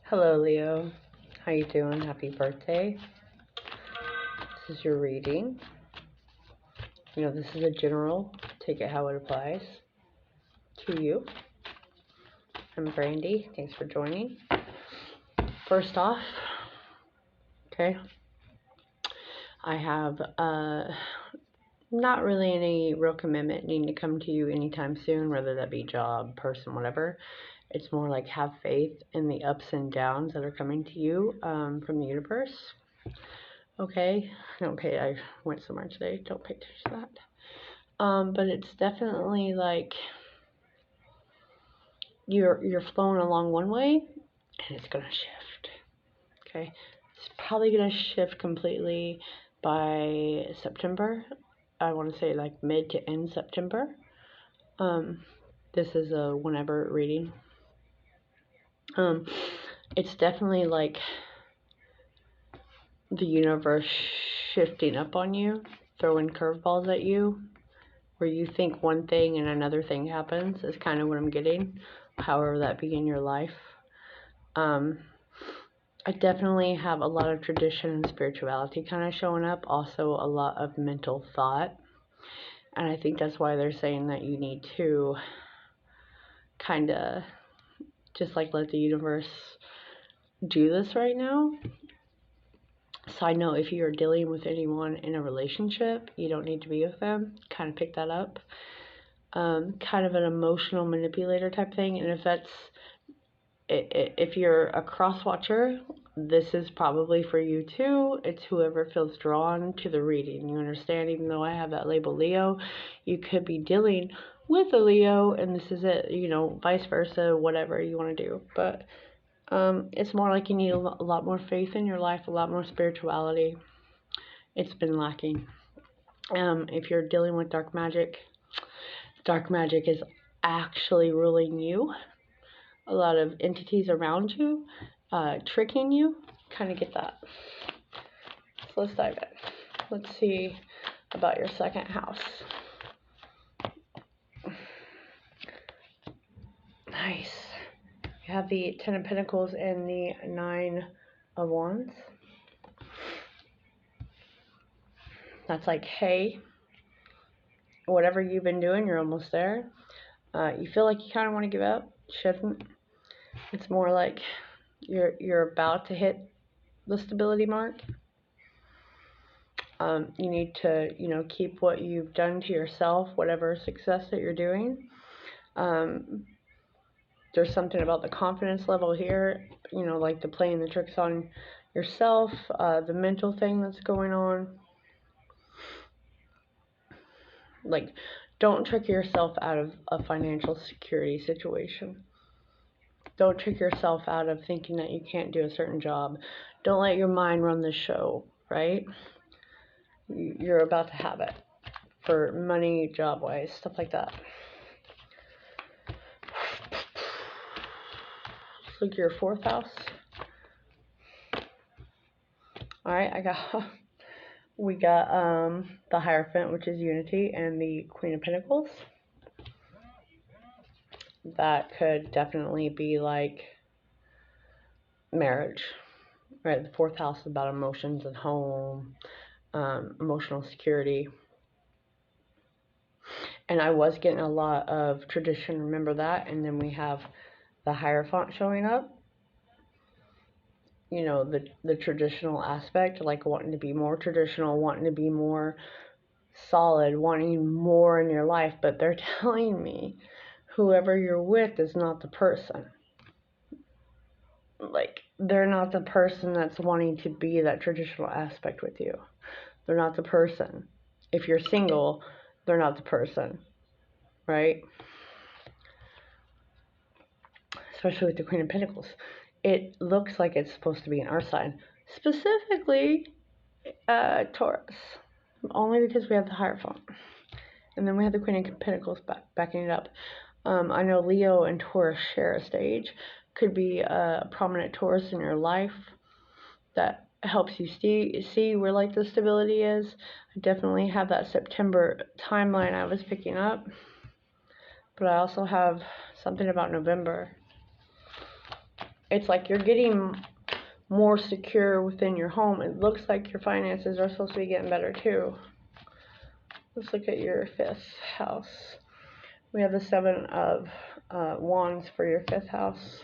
Hello, Leo. How you doing? Happy birthday. This is your reading. This is a general. Take it how it applies to you. I'm Brandy. Thanks for joining. First off, okay, I have not really any real commitment needing to come to you anytime soon, whether that be job, person, whatever. It's more like have faith in the ups and downs that are coming to you from the universe. Okay, I went somewhere today. Don't pay attention to that. But it's definitely like you're flowing along one way, and it's gonna shift. Okay, it's probably gonna shift completely by September. I want to say like mid to end September. This is a whenever reading. It's definitely like the universe shifting up on you, throwing curveballs at you, where you think one thing and another thing happens, is kind of what I'm getting, however that be in your life. I definitely have a lot of tradition and spirituality kind of showing up, also a lot of mental thought, and I think that's why they're saying that you need to kind of just like let the universe do this right now. Side note, if you're dealing with anyone in a relationship, you don't need to be with them. Kind of pick that up. Kind of an emotional manipulator type thing. And if you're a cross watcher, this is probably for you too. It's whoever feels drawn to the reading. You understand? Even though I have that label Leo, you could be dealing with a Leo, and this is it. Vice versa, whatever you want to do. But it's more like you need a lot more faith in your life, a lot more spirituality. It's been lacking. If you're dealing with dark magic is actually ruling you. A lot of entities around you, tricking you. Kind of get that. So let's dive in. Let's see about your second house. Nice. You have the Ten of Pentacles and the Nine of Wands. That's like, hey, whatever you've been doing, you're almost there. You feel like you kind of want to give up. Shouldn't. It's more like you're about to hit the stability mark. You need to, keep what you've done to yourself, whatever success that you're doing. There's something about the confidence level here, like the playing the tricks on yourself, the mental thing that's going on. Like, don't trick yourself out of a financial security situation. Don't trick yourself out of thinking that you can't do a certain job. Don't let your mind run the show, right? You're about to have it for money, job-wise, stuff like that. Let's look at your fourth house. All right, we got the Hierophant, which is unity, and the Queen of Pentacles. That could definitely be like marriage, right? The fourth house is about emotions and home, emotional security. And I was getting a lot of tradition, remember that? And then we have the Hierophant showing up. The traditional aspect, like wanting to be more traditional, wanting to be more solid, wanting more in your life. But they're telling me whoever you're with is not the person. Like, they're not the person that's wanting to be that traditional aspect with you. They're not the person. If you're single, they're not the person, right? Especially with the Queen of Pentacles. It looks like it's supposed to be an earth sign. Specifically, Taurus. Only because we have the Hierophant. And then we have the Queen of Pentacles backing it up. I know Leo and Taurus share a stage. Could be a prominent Taurus in your life that helps you see where like the stability is. I definitely have that September timeline I was picking up. But I also have something about November. it's like you're getting more secure within your home. It looks like your finances are supposed to be getting better too. Let's look at your 5th house. We have the 7 of Wands for your 5th house.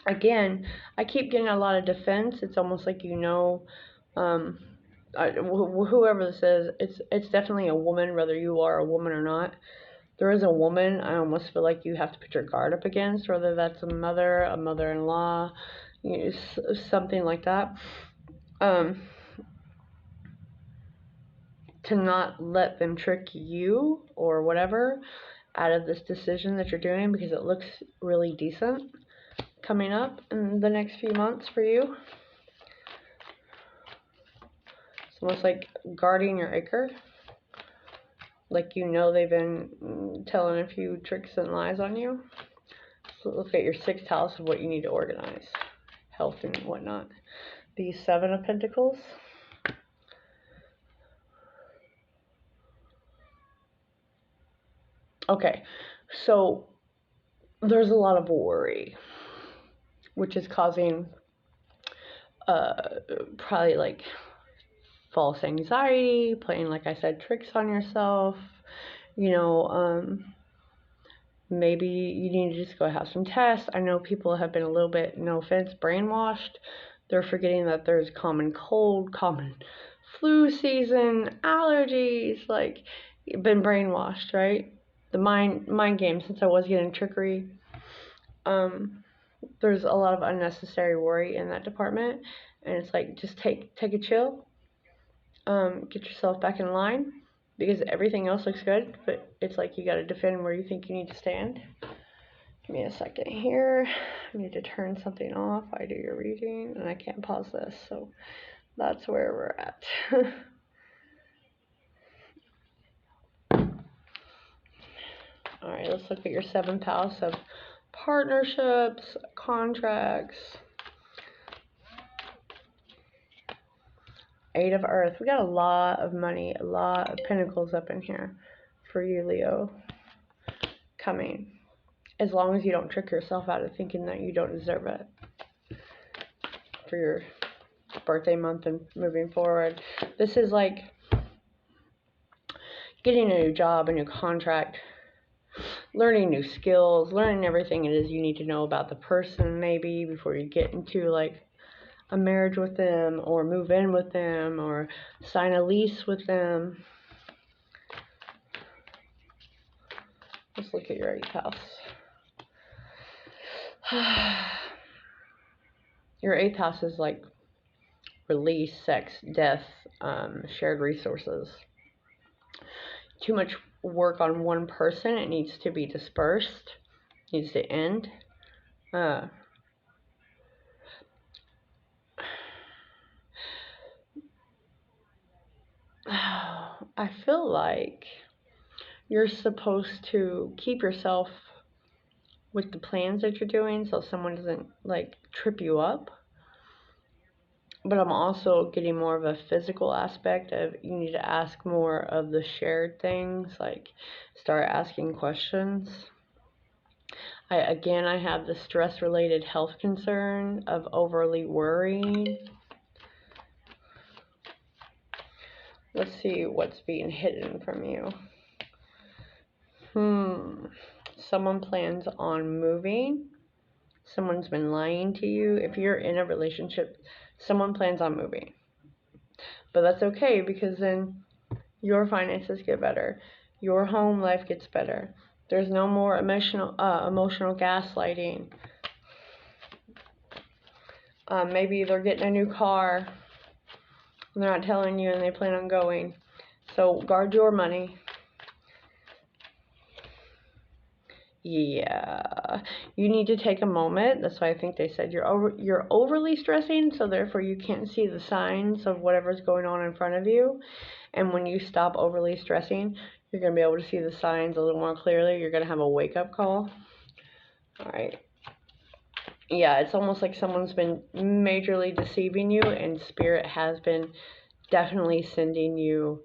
Again, I keep getting a lot of defense. It's almost like, whoever this is, it's definitely a woman, whether you are a woman or not. There is a woman I almost feel like you have to put your guard up against, whether that's a mother-in-law, something like that. To not let them trick you or whatever out of this decision that you're doing, because it looks really decent coming up in the next few months for you. It's almost like guarding your acre. Like, they've been telling a few tricks and lies on you. So look at your 6th house of what you need to organize. Health and whatnot. The 7 of Pentacles. Okay, so there's a lot of worry, which is causing probably like false anxiety, playing, like I said, tricks on yourself. Maybe you need to just go have some tests. I know people have been a little bit, no offense, brainwashed. They're forgetting that there's common cold, common flu season, allergies. Like, you've been brainwashed, right? The mind game, since I was getting trickery. There's a lot of unnecessary worry in that department, and it's like, just take a chill. Get yourself back in line, because everything else looks good, but it's like you got to defend where you think you need to stand. Give me a second here. I need to turn something off. I do your reading, and I can't pause this, so that's where we're at. All right, let's look at your 7th house of partnerships, contracts. 8 of Earth. We got a lot of money, a lot of pentacles up in here for you, Leo, coming. As long as you don't trick yourself out of thinking that you don't deserve it for your birthday month and moving forward. This is like getting a new job, a new contract, learning new skills, learning everything it is you need to know about the person, maybe before you get into like a marriage with them, or move in with them, or sign a lease with them. Let's look at your 8th house. Your 8th house is like release, sex, death, shared resources. Too much work on one person. It needs to be dispersed. It needs to end. I feel like you're supposed to keep yourself with the plans that you're doing, so someone doesn't like trip you up. But I'm also getting more of a physical aspect of, you need to ask more of the shared things, like start asking questions. I have the stress-related health concern of overly worrying. Let's see what's being hidden from you. Someone plans on moving. Someone's been lying to you. If you're in a relationship, someone plans on moving. But that's okay, because then your finances get better. Your home life gets better. There's no more emotional gaslighting. Maybe they're getting a new car. They're not telling you, and they plan on going. So guard your money. Yeah, you need to take a moment. That's why I think they said you're overly stressing, so therefore you can't see the signs of whatever's going on in front of you. And when you stop overly stressing, you're going to be able to see the signs a little more clearly. You're going to have a wake-up call. All right. Yeah, it's almost like someone's been majorly deceiving you, and Spirit has been definitely sending you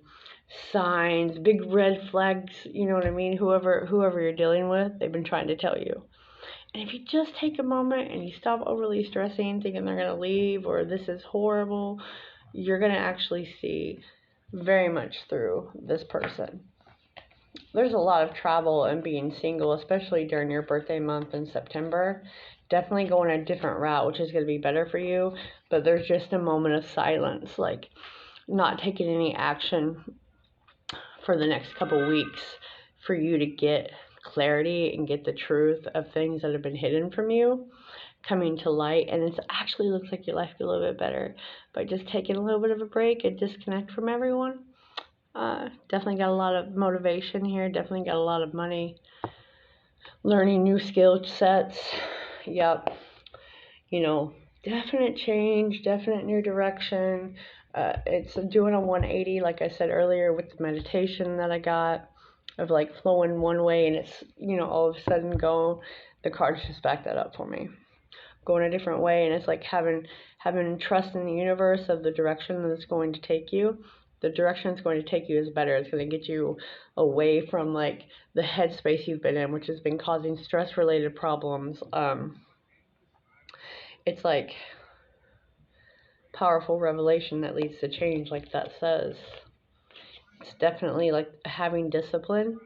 signs, big red flags, you know what I mean? Whoever you're dealing with, they've been trying to tell you. And if you just take a moment and you stop overly stressing, thinking they're going to leave or this is horrible, you're going to actually see very much through this person. There's a lot of travel and being single, especially during your birthday month in September. Definitely going a different route, which is going to be better for you. But there's just a moment of silence, like not taking any action for the next couple weeks for you to get clarity and get the truth of things that have been hidden from you coming to light. And it actually looks like your life will be a little bit better by just taking a little bit of a break and disconnect from everyone. Definitely got a lot of motivation here. Definitely got a lot of money. Learning new skill sets. Yep. You know, definite change, definite new direction. It's doing a 180, like I said earlier, with the meditation that I got of like flowing one way and it's, you know, all of a sudden the cards just back that up for me. Going a different way, and it's like having trust in the universe of the direction that it's going to take you. The direction it's going to take you is better. It's going to get you away from like the headspace you've been in, which has been causing stress related problems. It's like powerful revelation that leads to change, like that says. It's definitely like having discipline,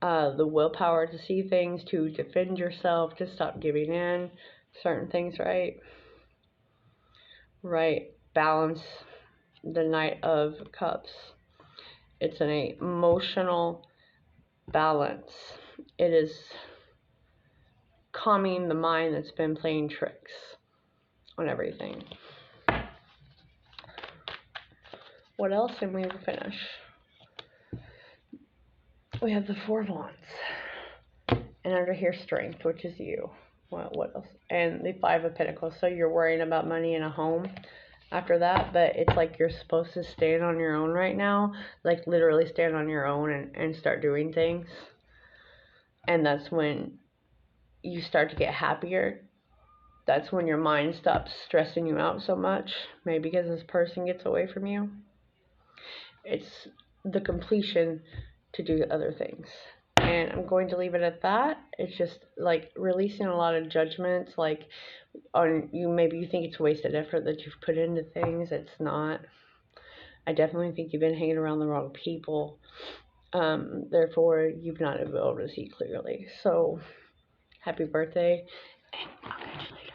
the willpower to see things, to defend yourself, to stop giving in certain things, right? Right. Balance, the Knight of Cups. It's an emotional balance. It is calming the mind that's been playing tricks on everything. What else? And we will finish. We have the Four of Wands. And under here, Strength, which is you. What else? And the Five of Pentacles. So you're worrying about money and a home after that, but it's like you're supposed to stand on your own right now. Like literally stand on your own and start doing things. And that's when you start to get happier. That's when your mind stops stressing you out so much. Maybe because this person gets away from you. It's the completion to do other things. And I'm going to leave it at that. It's just like releasing a lot of judgments, like on you. Maybe you think it's wasted effort that you've put into things. It's not. I definitely think you've been hanging around the wrong people. Therefore, you've not been able to see clearly. So, happy birthday, and I'll catch you later.